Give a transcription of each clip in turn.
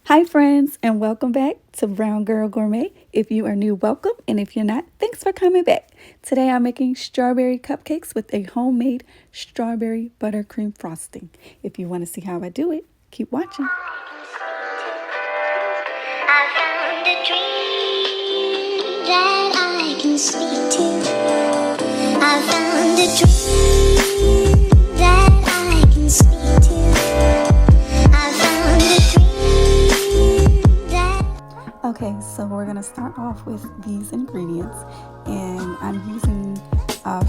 Hi, friends, and welcome back to Brown Girl Gourmet. If you are new, welcome, and if you're not, thanks for coming back. Today, I'm making strawberry cupcakes with a homemade strawberry buttercream frosting. If you want to see how I do it, keep watching. I found a dream that I can speak to. I found a dream that I can speak to. I found a dream that... Okay, so we're going to start off with these ingredients, and I'm using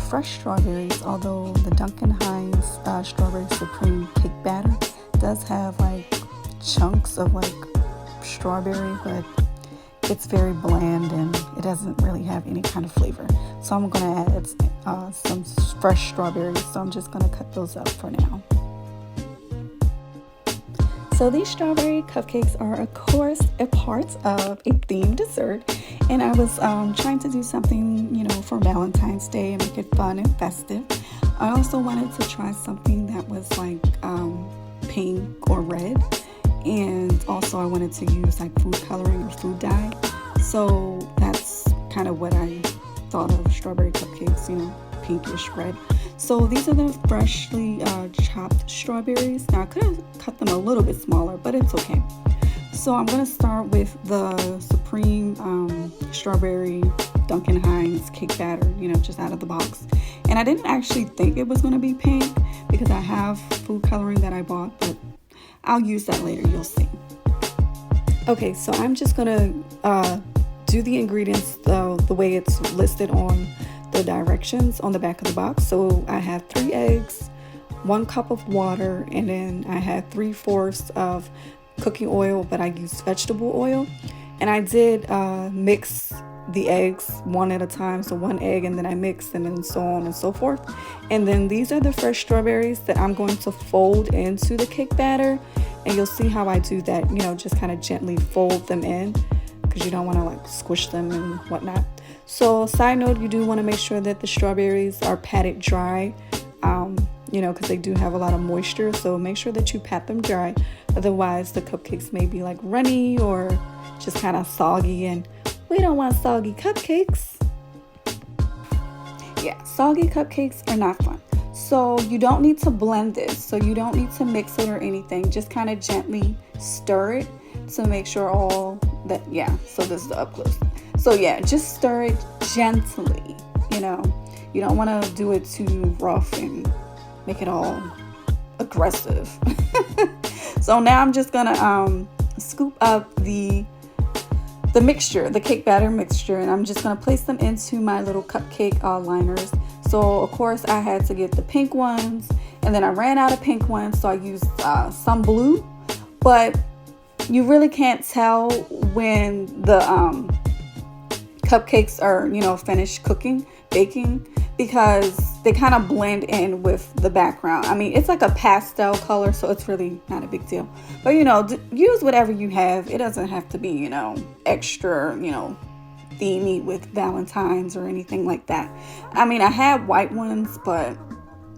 fresh strawberries, although the Duncan Hines Strawberry Supreme Cake Batter does have like chunks of like strawberry, but it's very bland and it doesn't really have any kind of flavor. So I'm going to add some fresh strawberries, so I'm just going to cut those up for now. So these strawberry cupcakes are, of course, a part of a themed dessert, and I was trying to do something, for Valentine's Day and make it fun and festive. I also wanted to try something that was like pink or red, and also I wanted to use like food coloring or food dye. So that's kind of what I thought of strawberry cupcakes, pinkish red. So these are the freshly chopped strawberries. Now I could have cut them a little bit smaller, but it's okay. So I'm going to start with the Supreme Strawberry Duncan Hines cake batter, just out of the box. And I didn't actually think it was going to be pink because I have food coloring that I bought, but I'll use that later, you'll see. Okay, so I'm just going to do the ingredients the way it's listed on the directions on the back of the box. So I have 3 eggs, 1 cup of water, and then I have 3/4 of cooking oil, but I used vegetable oil. And I did mix the eggs one at a time, so 1 egg, and then I mixed them and so on and so forth. And then these are the fresh strawberries that I'm going to fold into the cake batter, and you'll see how I do that, just kind of gently fold them in because you don't want to like squish them and whatnot. So side note, you do want to make sure that the strawberries are patted dry, because they do have a lot of moisture. So make sure that you pat them dry. Otherwise, the cupcakes may be like runny or just kind of soggy, and we don't want soggy cupcakes. Yeah, soggy cupcakes are not fun. So you don't need to blend this. So you don't need to mix it or anything. Just kind of gently stir it to make sure all that, so this is the up close. So yeah, just stir it gently, You don't want to do it too rough and make it all aggressive. So now I'm just going to scoop up the mixture, the cake batter mixture, and I'm just going to place them into my little cupcake liners. So of course I had to get the pink ones, and then I ran out of pink ones, so I used some blue, but you really can't tell when the cupcakes are, finished baking, because they kind of blend in with the background. I mean, it's like a pastel color, so it's really not a big deal. But, use whatever you have. It doesn't have to be, extra, themey with Valentines or anything like that. I mean, I had white ones, but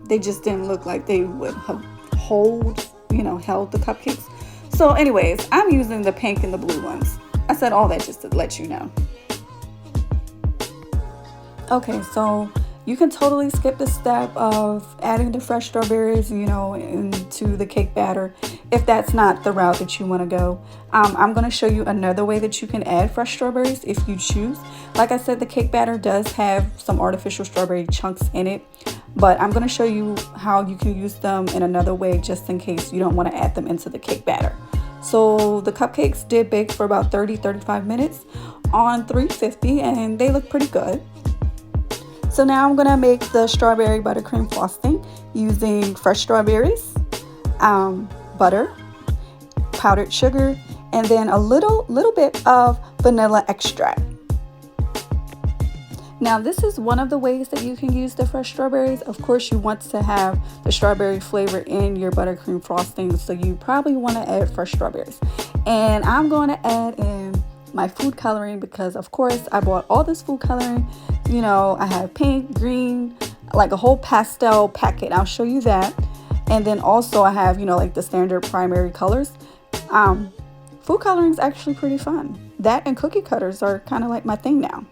they just didn't look like they would have held the cupcakes. So anyways, I'm using the pink and the blue ones. I said all that just to let you know. Okay, so you can totally skip the step of adding the fresh strawberries, into the cake batter if that's not the route that you want to go. I'm going to show you another way that you can add fresh strawberries if you choose. Like I said, the cake batter does have some artificial strawberry chunks in it, but I'm going to show you how you can use them in another way just in case you don't want to add them into the cake batter. So the cupcakes did bake for about 30-35 minutes on 350, and they look pretty good. So now I'm going to make the strawberry buttercream frosting using fresh strawberries, butter, powdered sugar, and then a little bit of vanilla extract. Now this is one of the ways that you can use the fresh strawberries. Of course, you want to have the strawberry flavor in your buttercream frosting, so you probably want to add fresh strawberries. And I'm going to add in my food coloring because, of course, I bought all this food coloring. I have pink, green, like a whole pastel packet. I'll show you that. And then also I have, like the standard primary colors. food coloring is actually pretty fun. That and cookie cutters are kind of like my thing now.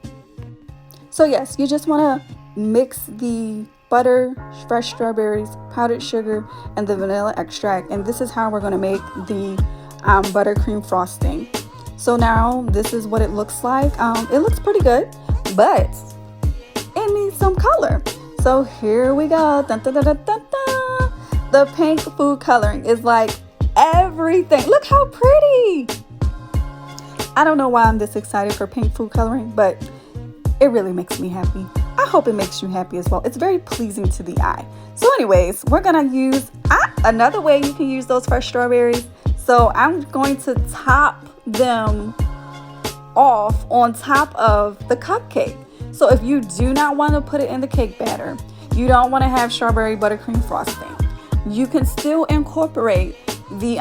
So yes, you just want to mix the butter, fresh strawberries, powdered sugar, and the vanilla extract. And this is how we're going to make the buttercream frosting. So now this is what it looks like. It looks pretty good, but it needs some color. So here we go. Dun, dun, dun, dun, dun, dun. The pink food coloring is like everything. Look how pretty. I don't know why I'm this excited for pink food coloring, but it really makes me happy. I hope it makes you happy as well. It's very pleasing to the eye. So anyways, we're gonna use another way you can use those fresh strawberries. So I'm going to top them off on top of the cupcake. So if you do not want to put it in the cake batter, you don't want to have strawberry buttercream frosting, you can still incorporate the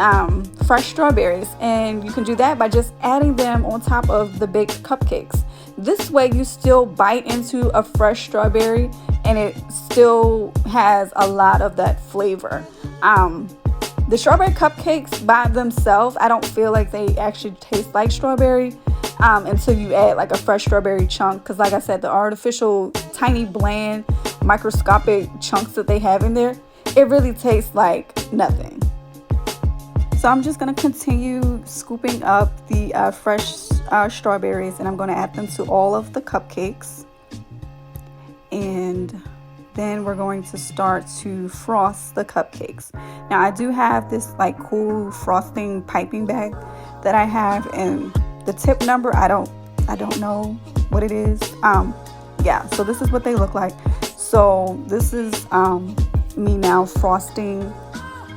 fresh strawberries, and you can do that by just adding them on top of the baked cupcakes. This way you still bite into a fresh strawberry and it still has a lot of that flavor. The strawberry cupcakes by themselves, I don't feel like they actually taste like strawberry until you add like a fresh strawberry chunk, because like I said, the artificial tiny bland microscopic chunks that they have in there, it really tastes like nothing. So I'm just going to continue scooping up the fresh strawberries, and I'm going to add them to all of the cupcakes. And then we're going to start to frost the cupcakes. Now I do have this like cool frosting piping bag that I have, and the tip number, I don't know what it is. Yeah, so this is what they look like. So this is me now frosting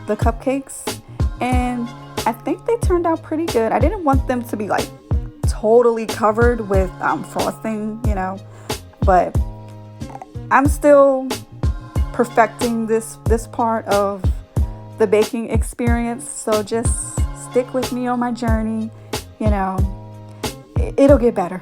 the cupcakes, and I think they turned out pretty good. I didn't want them to be like totally covered with frosting, you know, but I'm still perfecting this part of the baking experience. So just stick with me on my journey, you know, it'll get better.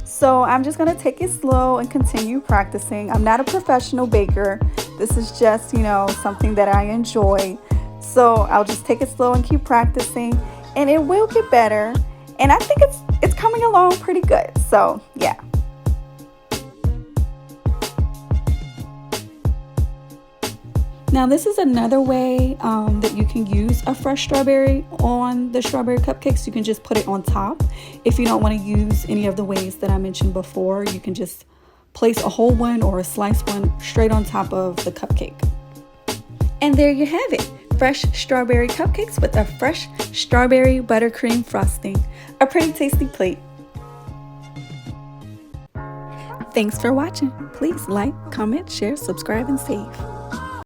So I'm just going to take it slow and continue practicing. I'm not a professional baker. This is just, you know, something that I enjoy. So I'll just take it slow and keep practicing, and it will get better. And I think it's coming along pretty good. So yeah. Now this is another way that you can use a fresh strawberry on the strawberry cupcakes. You can just put it on top. If you don't want to use any of the ways that I mentioned before, you can just place a whole one or a sliced one straight on top of the cupcake. And there you have it. Fresh strawberry cupcakes with a fresh strawberry buttercream frosting. A pretty tasty plate. Thanks for watching. Please like, comment, share, subscribe, and save.